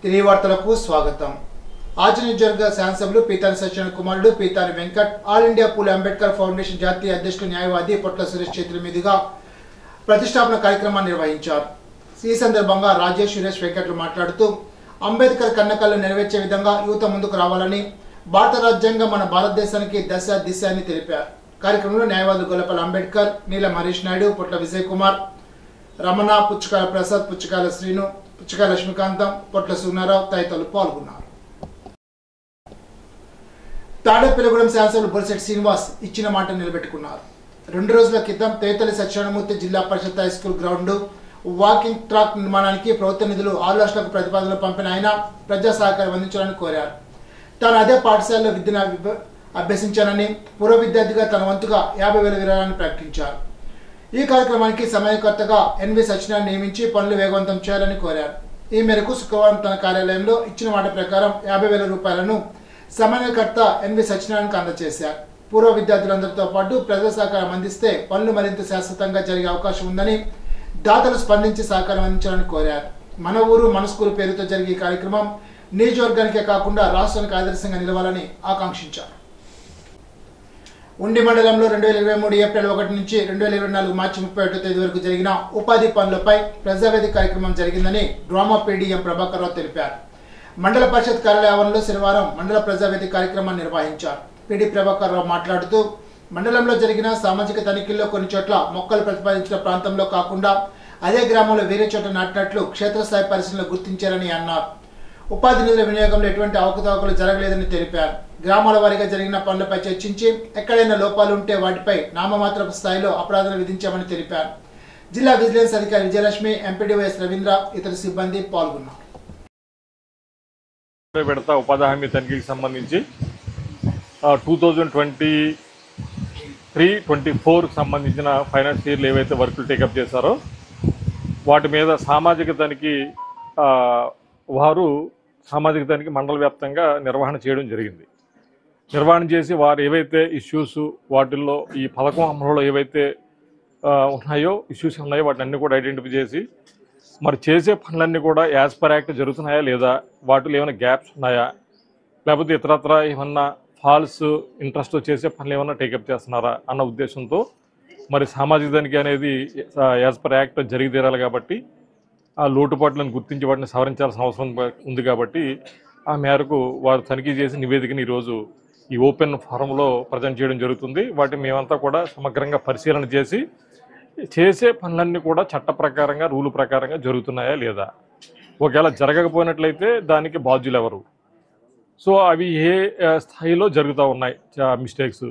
తిరిగి వార్తలకు స్వాగతం. ఆచరణీయ శాసనసభ్యులు పీతాని సత్యనారాయణ కుమారుడు పీతాని వెంకట్ ఆల్ ఇండియా పూలే అంబేద్కర్ ఫౌండేషన్ జాతీయ అధ్యక్షులు న్యాయవాది పొట్ల సురేష్ చేతుల మీదుగా ప్రతిష్టాపన కార్యక్రమాన్ని నిర్వహించారు. ఈ సందర్భంగా రాజేష్ సురేష్ వెంకట్లు మాట్లాడుతూ అంబేద్కర్ కన్నకళ్ళు నెరవేర్చే విధంగా యువత ముందుకు రావాలని, భారత రాజ్యాంగం మన భారతదేశానికి దశ దిశ అని తెలిపారు. కార్యక్రమంలో న్యాయవాదులు గొల్లపల్లి అంబేద్కర్, నీలం హరీష్ నాయుడు, పొట్ల విజయ్ కుమార్, రమణ, పుచ్చకాల ప్రసాద్, పుచ్చకాల శ్రీను, పుచ్చకాల లక్ష్మీకాంతం, పొట్ల సునారావు తదితరులు పాల్గొన్నారు. తాడేపల్లిగూడెం శాసనసభ్యులు బొలిశెట్టి శ్రీనివాస్ ఇచ్చిన మాట నిలబెట్టుకున్నారు. 2 రోజుల క్రితం Tetali Satyanarayanamurthy Zilla Parishad high school ground walking track నిర్మాణానికి ప్రభుత్వ నిధులు 6 లక్షలకు ప్రతిపాదనలు పంపిన ఆయన ప్రజా సహకారం అందించాలని కోరారు. తాను అదే పాఠశాలలో విద్యను అభ్యసించానని, పూర్వ విద్యార్థిగా తన వంతుగా 50,000 విరాళాన్ని ప్రకటించారు. ఈ కార్యక్రమానికి సమన్వయకర్తగా ఎన్వి సత్యనారాయణ నియమించి పనులు వేగవంతం చేయాలని కోరారు. ఈ మేరకు శుక్రవారం తన కార్యాలయంలో ఇచ్చిన మాట ప్రకారం 50,000 రూపాయలను సమన్వయకర్త ఎన్వి సత్యనారాయణకు అందజేశారు. పూర్వ విద్యార్థులందరితో పాటు ప్రజా సహకారం అందిస్తే పనులు మరింత శాశ్వతంగా జరిగే అవకాశం ఉందని, దాతలు స్పందించి సహకారం అందించాలని కోరారు. మన ఊరు మన స్కూల్ పేరుతో జరిగే ఈ కార్యక్రమం నియోజకవర్గానికే కాకుండా రాష్ట్రానికి ఆదర్శంగా నిలవాలని ఆకాంక్షించారు. ఉండి మండలంలో 2023 ఏప్రిల్ 1 నుంచి 2024 మార్చి 31 తేదీ వరకు జరిగిన ఉపాధి పనులపై ప్రజావేదిక కార్యక్రమం జరిగిందని డ్రామా పీడీఎం ప్రభాకర్ రావు తెలిపారు. మండల పరిషత్ కార్యాలయ ఆవరణలో శనివారం మండల ప్రజావేదిక కార్యక్రమాన్ని నిర్వహించారు. పీడీ ప్రభాకర్ రావు మాట్లాడుతూ మండలంలో జరిగిన సామాజిక తనిఖీల్లో కొన్ని చోట్ల మొక్కలు ప్రతిపాదించిన ప్రాంతంలో కాకుండా అదే గ్రామంలో వేరే చోట నాటినట్లు క్షేత్రస్థాయి పరిశీలనలో గుర్తించారని అన్నారు. ఉపాధి నిధుల వినియోగంలో ఎటువంటి అవకతవకలు జరగలేదని తెలిపారు. గ్రామాల వారీగా జరిగిన పనులపై చర్చించి ఎక్కడైనా లోపాలు ఉంటే వాటిపై నామమాత్రపు స్థాయిలో అపరాధాలు విధించామని తెలిపారు. జిల్లా విజిలెన్స్ అధికారి విజయలక్ష్మి, ఎంపీడీఓఎస్ రవీంద్ర, ఇతర సిబ్బంది పాల్గొన్నారు. విడత ఉపాధి హామీ తనిఖీకి సంబంధించి 2023-24 సంబంధించిన ఫైనాన్స్ ఇయర్లు ఏవైతే వర్కులు టేకప్ చేశారో వాటి మీద సామాజిక తనిఖీ వారు సామాజిక తనిఖీ మండల వ్యాప్తంగా నిర్వహణ చేయడం జరిగింది. నిర్వహణ చేసి వారు ఏవైతే ఇష్యూస్ వాటిల్లో ఈ పథకం అమలులో ఏవైతే ఇష్యూస్ ఉన్నాయో వాటిని అన్నీ కూడా ఐడెంటిఫై చేసి మరి చేసే పనులన్నీ కూడా యాజ్ పర్ యాక్ట్ జరుగుతున్నాయా లేదా, వాటిలో ఏమైనా గ్యాప్స్ ఉన్నాయా, లేకపోతే ఇతరత్ర ఏమన్నా ఫాల్స్ ఇంట్రెస్ట్ చేసే పనులు ఏమన్నా టేకప్ చేస్తున్నారా అన్న ఉద్దేశంతో మరి సామాజిక తనిఖీ అనేది యాజ్ పర్ యాక్ట్ జరిగి తీరాలి. కాబట్టి ఆ లోటుపాట్లను గుర్తించి వాటిని సవరించాల్సిన అవసరం ఉంది. కాబట్టి ఆ మేరకు వారు తనిఖీ చేసి నివేదికని ఈరోజు ఈ ఓపెన్ ఫోరంలో ప్రజెంట్ చేయడం జరుగుతుంది. వాటిని మేమంతా కూడా సమగ్రంగా పరిశీలన చేసి చేసే పనులన్నీ కూడా చట్ట ప్రకారంగా రూలు ప్రకారంగా జరుగుతున్నాయా లేదా, ఒకవేళ జరగకపోయినట్లయితే దానికి బాధ్యులు ఎవరు, సో అవి ఏ స్థాయిలో జరుగుతూ ఉన్నాయి మిస్టేక్స్,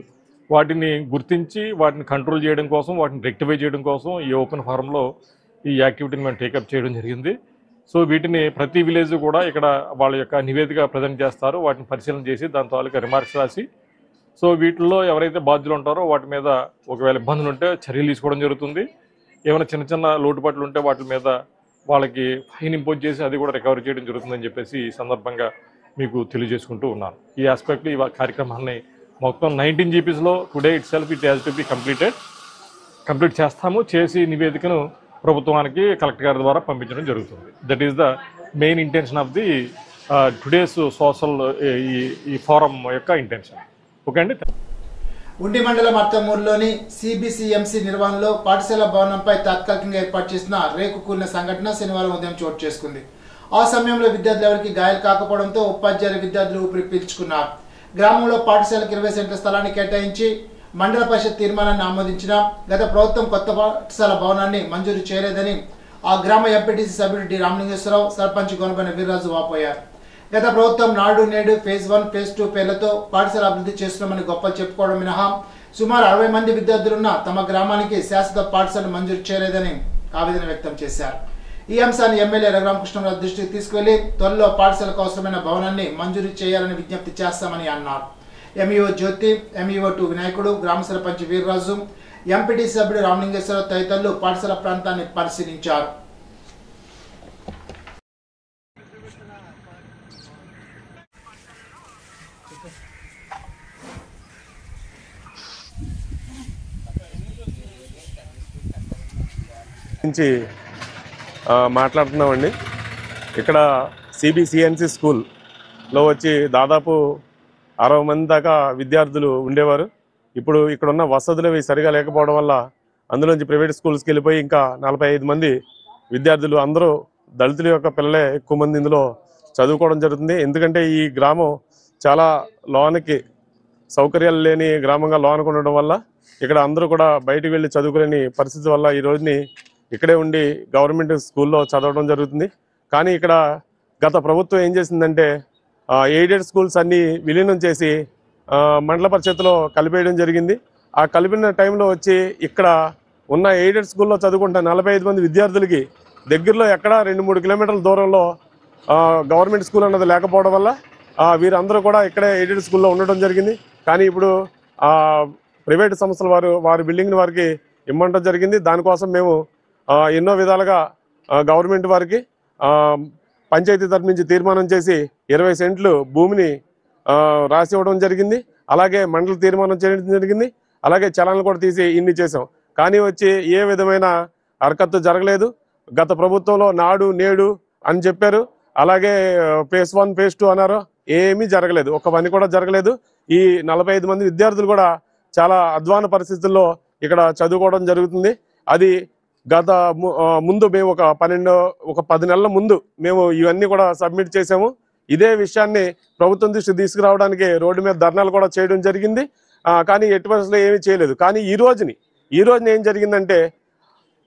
వాటిని గుర్తించి వాటిని కంట్రోల్ చేయడం కోసం, వాటిని రెక్టిఫై చేయడం కోసం ఈ ఓపెన్ ఫోరంలో ఈ యాక్టివిటీని మేము టేకప్ చేయడం జరిగింది. సో వీటిని ప్రతి విలేజ్ కూడా ఇక్కడ వాళ్ళ యొక్క నివేదిక ప్రజెంట్ చేస్తారు. వాటిని పరిశీలన చేసి దాని తాలూకా రిమార్క్స్ రాసి సో వీటిల్లో ఎవరైతే బాధ్యులు ఉంటారో వాటి మీద ఒకవేళ ఇబ్బందులు ఉంటే చర్యలు తీసుకోవడం జరుగుతుంది. ఏమైనా చిన్న చిన్న లోటుపాట్లు ఉంటే వాటి మీద వాళ్ళకి ఫైన్ ఇంపోజ్ చేసి అది కూడా రికవరీ చేయడం జరుగుతుందని చెప్పేసి ఈ సందర్భంగా మీకు తెలియజేసుకుంటూ ఉన్నాను. ఈ ఆస్పెక్ట్లో ఈ కార్యక్రమాన్ని మొత్తం 19 GPsలో today itself it has to be complete చేస్తాము. చేసి నివేదికను ప్రభుత్వానికి కలెక్టర్ గారి ద్వారా పంపించడం జరుగుతుంది. That is the main intention of the today's social ఈ ఫోరం యొక్క ఇంటెన్షన్. ఓకే అండి. ఉండి మండలం అత్తమూరులోని సిబిసిఎంసి నిర్వహణలో పాఠశాల భవనంపై తాత్కాలికంగా ఏర్పాటు చేసిన రేకు కూలిన సంఘటన శనివారం ఉదయం చోటు చేసుకుంది. ఆ సమయంలో విద్యార్థులు ఎవరికి గాయాలు కాకపోవడంతో ఉపాధ్యాయులు విద్యార్థులు ఊపిరి పీల్చుకున్నారు. గ్రామంలో పాఠశాలకు 20 సెంట్ల స్థలాన్ని కేటాయించి మండల పరిషత్ తీర్మానాన్ని ఆమోదించిన గత ప్రభుత్వం కొత్త పాఠశాల భవనాన్ని మంజూరు చేయలేదని ఆ గ్రామ ఎంపీటీసీ సభ్యుడు డి రామలింగేశ్వరరావు, సర్పంచ్ గొనబైన వీర్రాజు వాపోయారు. గత ప్రభుత్వం నాడు నేడు ఫేజ్ 1, ఫేజ్ 2 పేర్లతో పాఠశాల అభివృద్ధి చేస్తున్నామని గొప్పలు చెప్పుకోవడం మినహా సుమారు 60 మంది విద్యార్థులున్న తమ గ్రామానికి శాశ్వత పాఠశాల మంజూరు చేయలేదని ఆవేదన వ్యక్తం చేశారు. ఈ అంశాన్ని ఎమ్మెల్యే రఘురామకృష్ణరావు దృష్టికి తీసుకువెళ్లి త్వరలో పాఠశాలకు అవసరమైన భవనాన్ని మంజూరు చేయాలని విజ్ఞప్తి చేస్తామని అన్నారు. ఎంఈఓ జ్యోతి, ఎంఈఓ2 వినాయకుడు, గ్రామ సర్పంచ్ వీర్రాజు, ఎంపీటీసీ సభ్యుడు రామలింగేశ్వరరావు తదితరులు పాఠశాల ప్రాంతాన్ని పరిశీలించారు. మాట్లాడుతున్నామండి. ఇక్కడ సిబిసిఎన్సి స్కూల్లో వచ్చి దాదాపు 60 మంది దాకా విద్యార్థులు ఉండేవారు. ఇప్పుడు ఇక్కడ ఉన్న వసతులు సరిగా లేకపోవడం వల్ల అందులోంచి ప్రైవేట్ స్కూల్స్కి వెళ్ళిపోయి ఇంకా 45 మంది విద్యార్థులు అందరూ దళితుల యొక్క పిల్లలే ఎక్కువ మంది ఇందులో చదువుకోవడం జరుగుతుంది. ఎందుకంటే ఈ గ్రామం చాలా లోనికి సౌకర్యాలు లేని గ్రామంగా లోనికి ఉండడం వల్ల ఇక్కడ అందరూ కూడా బయటకు వెళ్ళి చదువుకోలేని పరిస్థితి వల్ల ఈ రోజుని ఇక్కడే ఉండి గవర్నమెంట్ స్కూల్లో చదవడం జరుగుతుంది. కానీ ఇక్కడ గత ప్రభుత్వం ఏం చేసిందంటే ఎయిడెడ్ స్కూల్స్ అన్నీ విలీనం చేసి మండల పరిషత్లో కలిపేయడం జరిగింది. ఆ కలిపిన టైంలో వచ్చి ఇక్కడ ఉన్న ఎయిడెడ్ స్కూల్లో చదువుకుంటున్న 45 మంది విద్యార్థులకి దగ్గరలో ఎక్కడ 2-3 కిలోమీటర్ల దూరంలో గవర్నమెంట్ స్కూల్ అన్నది లేకపోవడం వల్ల వీరందరూ కూడా ఇక్కడే ఎయిడెడ్ స్కూల్లో ఉండడం జరిగింది. కానీ ఇప్పుడు ప్రైవేట్ సంస్థల వారి బిల్డింగ్ని వారికి ఇవ్వడం జరిగింది. దానికోసం మేము ఎన్నో విధాలుగా గవర్నమెంట్ వారికి పంచాయతీ తరఫు నుంచి తీర్మానం చేసి 20 సెంట్లు భూమిని రాసి ఇవ్వడం జరిగింది. అలాగే మండలి తీర్మానం చేయడం జరిగింది. అలాగే చలాన్లు కూడా తీసి ఇన్ని చేసాం. కానీ వచ్చి ఏ విధమైన హరకత్తు జరగలేదు. గత ప్రభుత్వంలో నాడు నేడు అని చెప్పారు. అలాగే phase 1 phase 2 అన్నారు. ఏమీ జరగలేదు. ఒక్క పని కూడా జరగలేదు. ఈ 45 మంది విద్యార్థులు కూడా చాలా అధ్వాన పరిస్థితుల్లో ఇక్కడ చదువుకోవడం జరుగుతుంది. అది గత ముందు మేము ఒక 10 నెలల ముందు మేము ఇవన్నీ కూడా సబ్మిట్ చేసాము. ఇదే విషయాన్ని ప్రభుత్వం దృష్టి తీసుకురావడానికి రోడ్డు మీద ధర్నాలు కూడా చేయడం జరిగింది. కానీ ఎట్టి పరిస్థితుల్లో ఏమీ చేయలేదు. కానీ ఈ రోజున ఏం జరిగిందంటే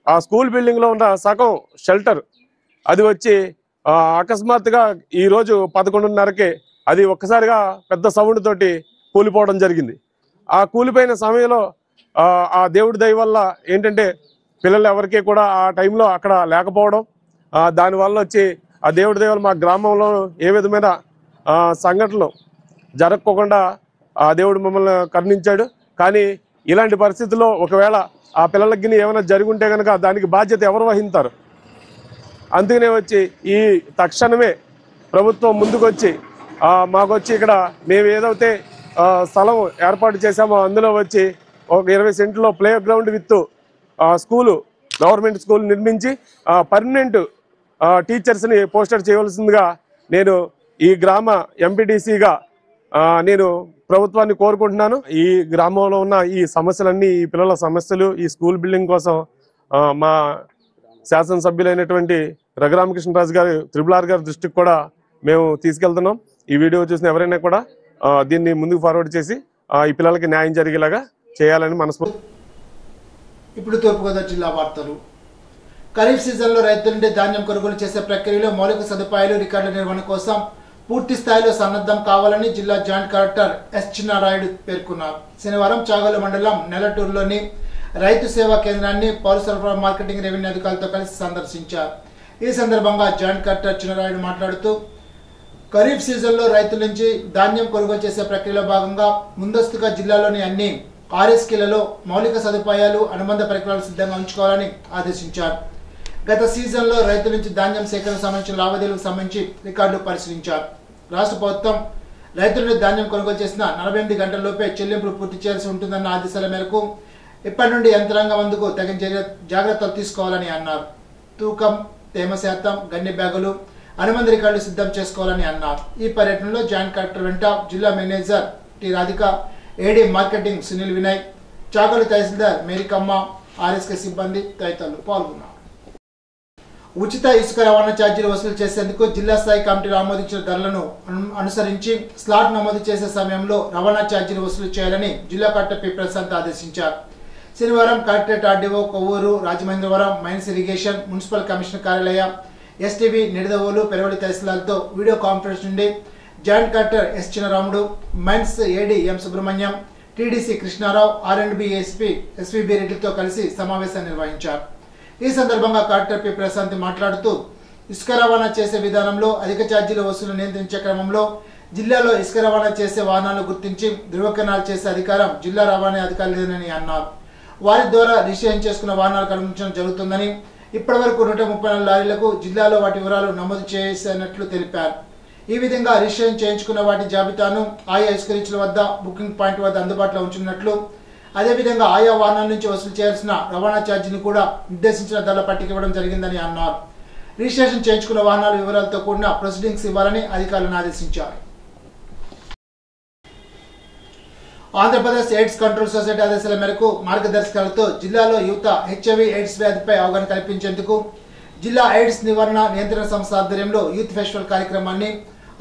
ఆ స్కూల్ బిల్డింగ్లో ఉన్న సగం షెల్టర్ అది వచ్చి అకస్మాత్తుగా ఈరోజు 11:30కే అది ఒక్కసారిగా పెద్ద సౌండ్ తోటి కూలిపోవడం జరిగింది. ఆ కూలిపోయిన సమయంలో ఆ దేవుడి దయ వల్ల ఏంటంటే పిల్లలు ఎవరికి కూడా ఆ టైంలో అక్కడ లేకపోవడం, దానివల్ల వచ్చి ఆ దేవుడి దయ వల్ల మా గ్రామంలో ఏ విధమైన సంఘటనలు జరగకుండా ఆ దేవుడు మమ్మల్ని కరుణించాడు. కానీ ఇలాంటి పరిస్థితుల్లో ఒకవేళ ఆ పిల్లలకి ఏమైనా జరిగి ఉంటే కనుక దానికి బాధ్యత ఎవరు వహిస్తారు? అందుకనే వచ్చి ఈ తక్షణమే ప్రభుత్వం ముందుకొచ్చి మాకొచ్చి ఇక్కడ మేము ఏదైతే స్థలం ఏర్పాటు చేశామో అందులో వచ్చి ఒక 20 సెంట్లో play ground with school government school నిర్మించి పర్మనెంట్ టీచర్స్ని పోస్టర్ చేయవలసిందిగా నేను ఈ గ్రామ ఎంపీటీసీగా నేను ప్రభుత్వాన్ని కోరుకుంటున్నాను. ఈ గ్రామంలో ఉన్న ఈ సమస్యలన్నీ, ఈ పిల్లల సమస్యలు, ఈ స్కూల్ బిల్డింగ్ కోసం మా శాసనసభ్యులైనటువంటి రఘురామకృష్ణరాజు గారు RRR గారి దృష్టికి కూడా మేము తీసుకెళ్తున్నాం. ఈ వీడియో చూసిన ఎవరైనా కూడా దీన్ని ముందుకు ఫార్వర్డ్ చేసి ఈ పిల్లలకి న్యాయం జరిగేలాగా చేయాలని మనస్ఫూర్తి. ఇప్పుడు తూర్పుగోదావరి జిల్లా వార్తలు. ఖరీఫ్ సీజన్లో రైతుల నుండి ధాన్యం కొనుగోలు చేసే ప్రక్రియలో మౌలిక సదుపాయాలు, రికార్డుల నిర్వహణ కోసం పూర్తి స్థాయిలో సన్నద్ధం కావాలని జిల్లా జాయింట్ కలెక్టర్ ఎస్ చిన్నారాయుడు పేర్కొన్నారు. శనివారం చాగోలు మండలం నెలటూరులోని రైతు సేవా కేంద్రాన్ని పౌర సరఫరా మార్కెటింగ్ రెవెన్యూ అధికారులతో కలిసి సందర్శించారు. ఈ సందర్భంగా జాయింట్ కలెక్టర్ చిన్నారాయుడు మాట్లాడుతూ ఖరీఫ్ సీజన్లో రైతుల నుంచి ధాన్యం కొనుగోలు చేసే ప్రక్రియలో భాగంగా ముందస్తుగా జిల్లాలోని అన్ని RSKలలో మౌలిక సదుపాయాలు, అనుబంధ పరికరాలు సిద్ధంగా ఉంచుకోవాలని ఆదేశించారు. గత సీజన్లో రైతుల నుంచి ధాన్యం సేకరణ సంబంధించిన లావాదేవీలకు సంబంధించి రికార్డులు పరిశీలించారు. రాష్ట్ర ప్రభుత్వం రైతుల నుండి ధాన్యం కొనుగోలు చేసిన 48 గంటల్లోపే చెల్లింపులు పూర్తి చేయాల్సి ఉంటుందన్న ఆదేశాల మేరకు ఇప్పటి నుండి యంత్రాంగం అందుకు తగిన జాగ్రత్తలు తీసుకోవాలని అన్నారు. తూకం, తేమ శాతం, గన్ని బ్యాగులు, అనుబంధ రికార్డులు సిద్ధం చేసుకోవాలని అన్నారు. ఈ పర్యటనలో జాయింట్ కలెక్టర్ వెంట జిల్లా manager T Radhika, AD marketing Sunil Vinay, Chagolu tahsildar Marykamma, RSK సిబ్బంది తదితరులు పాల్గొన్నారు. ఉచిత ఇసుక రవాణా ఛార్జీలు వసూలు చేసేందుకు జిల్లా స్థాయి కమిటీలు ఆమోదించిన ధరలను అనుసరించి స్లాట్ నమోదు చేసే సమయంలో రవాణా ఛార్జీలు వసూలు చేయాలని జిల్లా కలెక్టర్ పి ప్రశాంత్ ఆదేశించారు. శనివారం collectorate RDO Kovvur, Rajamahendravaram, mines irrigation, municipal commissioner కార్యాలయ, STV, నిడదవోలు, పెరవలి తహసీల్దార్లతో వీడియో కాన్ఫరెన్స్ నుండి joint collector S Chinnaramudu, mines AD M Subrahmanyam, TDC Krishnarao, R&B SP SVB రెడ్డితో కలిసి సమావేశం నిర్వహించారు. ఈ సందర్భంగా కలెక్టర్ పి ప్రశాంత్ మాట్లాడుతూ ఇసుక రవాణా చేసే విధానంలో అధిక ఛార్జీల వసూలు నియంత్రించే క్రమంలో జిల్లాలో ఇసుక రవాణా చేసే వాహనాలను గుర్తించి ధృవీకరణాలు చేసే అధికారం జిల్లా రవాణా అధికారులేదని అన్నారు. వారి ద్వారా రిజిస్ట్రేషన్ చేసుకున్న వాహనాలు కనుగొనడం జరుగుతుందని, ఇప్పటి వరకు 134 లారీలకు జిల్లాలో వాటి వివరాలు నమోదు చేసినట్లు తెలిపారు. ఈ విధంగా రిజిస్ట్రేషన్ చేయించుకున్న వాటి జాబితాను ఆయా ఇసుక రీచ్ల వద్ద, బుకింగ్ పాయింట్ వద్ద అందుబాటులో ఉంచున్నట్లు, అదేవిధంగా ఆయా వాహనాల నుంచి వసూలు చేయాల్సిన రవాణా ఛార్జీని కూడా నిర్దేశించిన ధరల పట్టిక ఇవ్వడం జరిగిందని అన్నారు. రిజిస్ట్రేషన్ చేయించుకున్న వాహనాల వివరాలతో కూడిన ప్రొసీడింగ్స్ ఇవ్వాలని అధికారులను ఆదేశించారు. ఆంధ్రప్రదేశ్ ఎయిడ్స్ కంట్రోల్ సొసైటీ ఆదేశాల మేరకు మార్గదర్శకాలతో జిల్లాలో యువత హెచ్ఐవి ఎయిడ్స్ వ్యాధిపై అవగాహన కల్పించేందుకు జిల్లా ఎయిడ్స్ నివారణ నియంత్రణ సంస్థ ఆధ్వర్యంలో యూత్ ఫెస్టివల్ కార్యక్రమాన్ని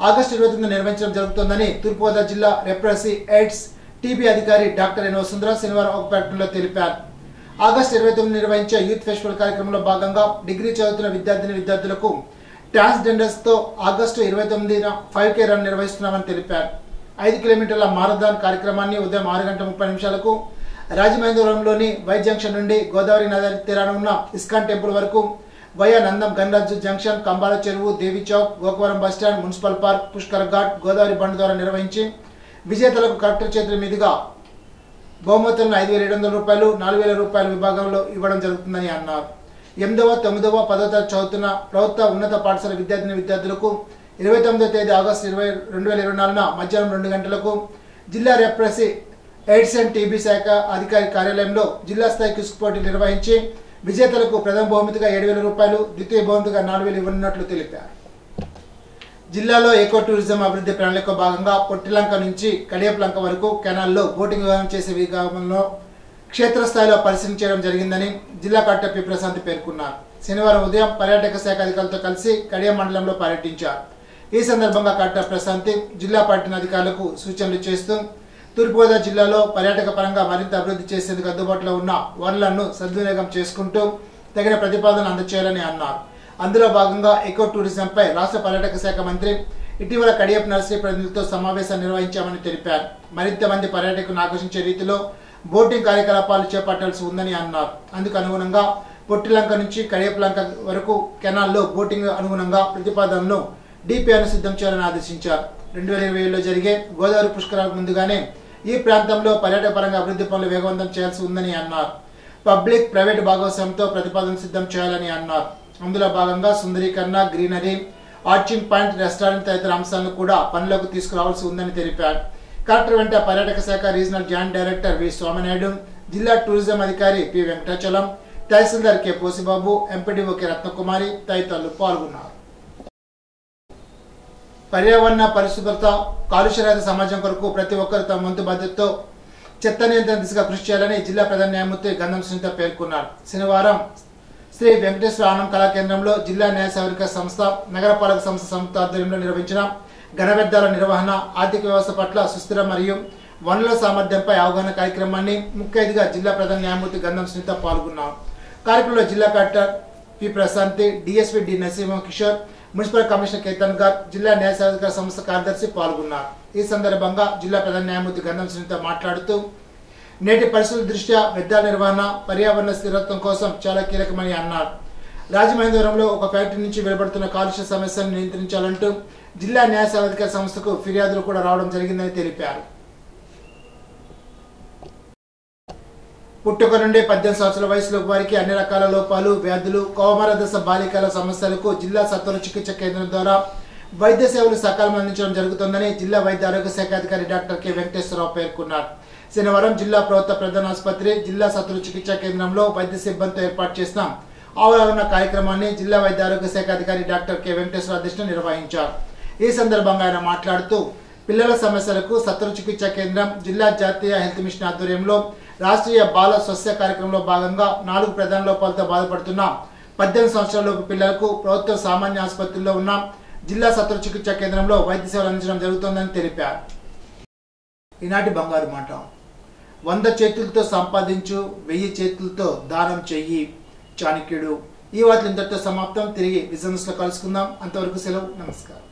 ఆగస్టు 29 నిర్వహించడం జరుగుతోందని తూర్పుగోదావరి జిల్లా రెప్రసీ ఎయిడ్స్ టీబీ అధికారి డాక్టర్ ఎన్ వసుంధర శనివారం ఒక ప్రకటనలో తెలిపారు. ఆగస్టు 29 నిర్వహించే యూత్ ఫెస్టివల్ కార్యక్రమంలో భాగంగా డిగ్రీ చదువుతున్న విద్యార్థులకు ట్రాన్స్జెండర్స్ తో ఆగస్టు 29న 5K రన్ నిర్వహిస్తున్నామని తెలిపారు. 5 కిలోమీటర్ల మారథాన్ కార్యక్రమాన్ని ఉదయం 6:30 రాజమహేంద్రవరంలోని వై జంక్షన్ నుండి గోదావరి నది తీరాన ఉన్న ఇస్కాన్ టెంపుల్ వరకు via Nandam Ganraju junction, Kambala Cheruvu, Devi Chowk, Gokavaram bus stand, municipal park, Pushkar Ghat, Godavari bund ద్వారా నిర్వహించి విజేతలకు కలెక్టర్ చేతుల మీదుగా బహుమతులను 5,700 రూపాయలు, 4,000 రూపాయల విభాగంలో ఇవ్వడం జరుగుతుందని అన్నారు. 8వ, 9వ, 10వ తరగతి చదువుతున్న ప్రభుత్వ ఉన్నత పాఠశాల విద్యార్థులకు 29వ తేదీ ఆగస్టు 2024న మధ్యాహ్నం 2 గంటలకు జిల్లా రెప్రసీ ఎయిడ్స్ అండ్ టీబీ శాఖ అధికారి కార్యాలయంలో జిల్లా స్థాయి క్విజ్ పోటీ నిర్వహించి విజేతలకు ప్రథమ బహుమతిగా 7,000 రూపాయలు, ద్వితీయ బహుమతిగా 4,000 ఇవ్వనున్నట్లు తెలిపారు. జిల్లాలో ఎకో టూరిజం అభివృద్ధి ప్రణాళిక భాగంగా పొట్టిలంక నుంచి కడియప్లంక వరకు కెనాల్లో బోటింగ్ వ్యవహారం చేసే విభాగంలో క్షేత్రస్థాయిలో పరిశీలన చేయడం జరిగిందని జిల్లా కలెక్టర్ పి ప్రశాంత్ పేర్కొన్నారు. శనివారం ఉదయం పర్యాటక శాఖ అధికారులతో కలిసి కడియం మండలంలో పర్యటించారు. ఈ సందర్భంగా కలెక్టర్ ప్రశాంత్ జిల్లా పర్యటన అధికారులకు సూచనలు చేస్తూ తూర్పుగోదావరి జిల్లాలో పర్యాటక పరంగా మరింత అభివృద్ధి చేసేందుకు అందుబాటులో ఉన్న వనరులను సద్వినియోగం చేసుకుంటూ తగిన ప్రతిపాదన అందజేయాలని అన్నారు. అందులో భాగంగా ఎకో టూరిజంపై రాష్ట్ర పర్యాటక శాఖ మంత్రి ఇటీవల కడియప్ నర్సరీ ప్రతినిధులతో సమావేశం నిర్వహించామని తెలిపారు. మరింత మంది పర్యాటకులను ఆకర్షించే రీతిలో బోటింగ్ కార్యకలాపాలు చేపట్టాల్సి ఉందని అన్నారు. అందుకు అనుగుణంగా పొట్టిలంక నుంచి కడియప్లంక వరకు కెనాల్లో బోటింగ్ అనుగుణంగా ప్రతిపాదనను డిపిఆర్ను సిద్ధం చేయాలని ఆదేశించారు. 2020లో జరిగే గోదావరి పుష్కరాలకు ముందుగానే ఈ ప్రాంతంలో పర్యాటక పరంగా అభివృద్ధి పనులు వేగవంతం చేయాల్సి ఉందని అన్నారు. పబ్లిక్ ప్రైవేట్ భాగస్వామ్యంతో ప్రతిపాదన సిద్ధం చేయాలని అన్నారు. అందులో భాగంగా సుందరీకరణ, గ్రీనరీ, ఆర్చింగ్ పాయింట్, రెస్టారెంట్ తదితర అంశాలను కూడా పనిలోకి తీసుకురావాల్సి ఉందని తెలిపారు. కలెక్టర్ వెంట పర్యాటక శాఖ రీజనల్ జాయింట్ డైరెక్టర్ వి స్వామినాయుడు, జిల్లా టూరిజం అధికారి పి వెంకటాచలం, తహసీల్దార్ K Posibabu, MPDO K Ratnakumari తదితరులు పాల్గొన్నారు. పర్యావరణ పరిశుభ్రత, కాలుష్యరహిత సమాజం కొరకు ప్రతి ఒక్కరు తమ వంతు బాధ్యతతో చెత్త నియంత్రణ దిశగా కృషి చేయాలని జిల్లా ప్రధాన న్యాయమూర్తి గంధం సునీత పేర్కొన్నారు. శనివారం శ్రీ వెంకటేశ్వర ఆనంద్ కళా కేంద్రంలో జిల్లా న్యాయ సౌకర్య సంస్థ, నగరపాలక సంస్థ సంయుక్త ఆధ్వర్యంలో నిర్వహించిన ఘన వ్యర్థాల నిర్వహణ, ఆర్థిక వ్యవస్థ పట్ల సుస్థిర మరియు వనరుల సామర్థ్యంపై అవగాహన కార్యక్రమాన్ని ముఖ్య అతిథిగా జిల్లా ప్రధాన న్యాయమూర్తి గంధం సునీత పాల్గొన్నారు. కార్యక్రమంలో జిల్లా collector P Prashanth, DSP D Narasimha Kishore, municipal commissioner Ketan garu, జిల్లా న్యాయ సౌకర్య సంస్థ కార్యదర్శి పాల్గొన్నారు. ఈ సందర్భంగా జిల్లా ప్రధాన న్యాయమూర్తి గంధం సునీత మాట్లాడుతూ నేటి పరిస్థితుల దృష్ట్యా వ్యర్థాల నిర్వహణ పర్యావరణ స్థిరత్వం కోసం చాలా కీలకమని అన్నారు. రాజమహేంద్రవరంలో ఒక ఫ్యాక్టరీ నుంచి వెలువడుతున్న కాలుష్య సమస్యను నియంత్రించాలంటూ జిల్లా న్యాయ సౌకర్య సంస్థకు ఫిర్యాదులు కూడా రావడం జరిగిందని తెలిపారు. పుట్టుక నుండి 18 సంవత్సరాల వయసులోపు వారికి అన్ని రకాల లోపాలు, వ్యాధులు, కౌమార దశ బాలికల సమస్యలకు జిల్లా సత్వర చికిత్స కేంద్రం ద్వారా వైద్య సేవలు సకాలంలో అందించడం జరుగుతుందని జిల్లా వైద్య ఆరోగ్య శాఖ అధికారి డాక్టర్ కె వెంకటేశ్వరరావు పేర్కొన్నారు. శనివారం జిల్లా ప్రభుత్వ ప్రధాన ఆసుపత్రి, జిల్లా సత్వర చికిత్స కేంద్రంలో వైద్య సిబ్బందితో ఏర్పాటు చేసిన అవగాహన కార్యక్రమాన్ని జిల్లా వైద్య ఆరోగ్య శాఖ అధికారి డాక్టర్ కె వెంకటేశ్వర అధ్యక్షతన నిర్వహించారు. ఈ సందర్భంగా ఆయన మాట్లాడుతూ పిల్లల సమస్యలకు సత్వర చికిత్స కేంద్రం, జిల్లా జాతీయ హెల్త్ మిషన్ ఆధ్వర్యంలో రాష్ట్రీయ బాల స్వస్థ కార్యక్రమంలో భాగంగా 4 ప్రధాన లోపాలతో బాధపడుతున్న 18 సంవత్సరాలలోపు పిల్లలకు ప్రభుత్వ సామాన్య ఆసుపత్రిలో ఉన్న జిల్లా సత్వర చికిత్స కేంద్రంలో వైద్య సేవలు అందించడం జరుగుతోందని తెలిపారు. ఈనాటి బంగారు మాట: 100 చేతులతో సంపాదించు, 1000 చేతులతో దానం చెయ్యి చాణక్యుడు. ఈ వార్తలు ఇంతటితో సమాప్తం. తిరిగి బిజినెస్ లో కలుసుకుందాం. అంతవరకు సెలవు. నమస్కారం.